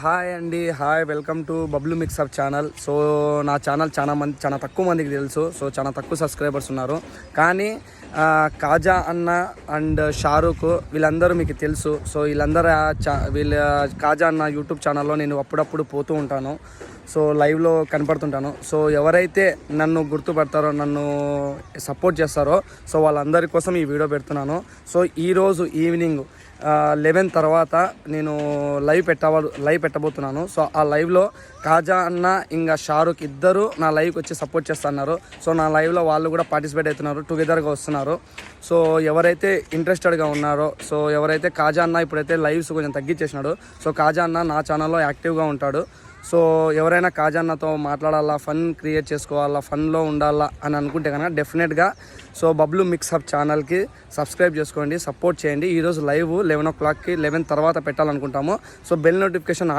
Hi అండి, hi, welcome to Bablu mixup channel. So నా channel చాలా తక్కువ మందికి తెలుసు. సో చాలా తక్కువ సబ్స్క్రైబర్స్ ఉన్నారు. కానీ కాజా అన్న అండ్ షారూక్ వీళ్ళందరూ మీకు తెలుసు. సో వీళ్ళందరూ వీళ్ళ కాజా అన్న యూట్యూబ్ ఛానల్లో నేను అప్పుడప్పుడు పోతూ ఉంటాను. సో లైవ్లో కనపడుతుంటాను. సో ఎవరైతే నన్ను గుర్తుపడతారో, నన్ను సపోర్ట్ చేస్తారో, సో వాళ్ళందరి కోసం ఈ వీడియో పెడుతున్నాను. సో ఈరోజు ఈవినింగ్ 11 తర్వాత నేను లైవ్ పెట్టబోతున్నాను. సో ఆ లైవ్లో కాజా అన్న ఇంకా షారూక్ ఇద్దరు నా లైవ్కి వచ్చి సపోర్ట్ చేస్తున్నారు. సో నా లైవ్లో వాళ్ళు కూడా పార్టిసిపేట్ అవుతున్నారు, టుగెదర్గా వస్తున్నారు. సో ఎవరైతే ఇంట్రెస్టెడ్గా ఉన్నారో, సో ఎవరైతే కాజా అన్న ఇప్పుడైతే లైవ్స్ కొంచెం తగ్గించేసినాడు. సో కాజా అన్న నా ఛానల్లో యాక్టివ్గా ఉంటాడు. సో ఎవరైనా కాజా అన్నతో మాట్లాడాలా, ఫన్ క్రియేట్ చేసుకోవాలా, ఫన్లో ఉండాలా అని అనుకుంటే కనుక డెఫినెట్గా సో బబ్లు మిక్సప్ ఛానల్కి సబ్స్క్రైబ్ చేసుకోండి, సపోర్ట్ చేయండి. ఈరోజు లైవ్ 11 o'clockకి 11 తర్వాత పెట్టాలనుకుంటాము. So bell notification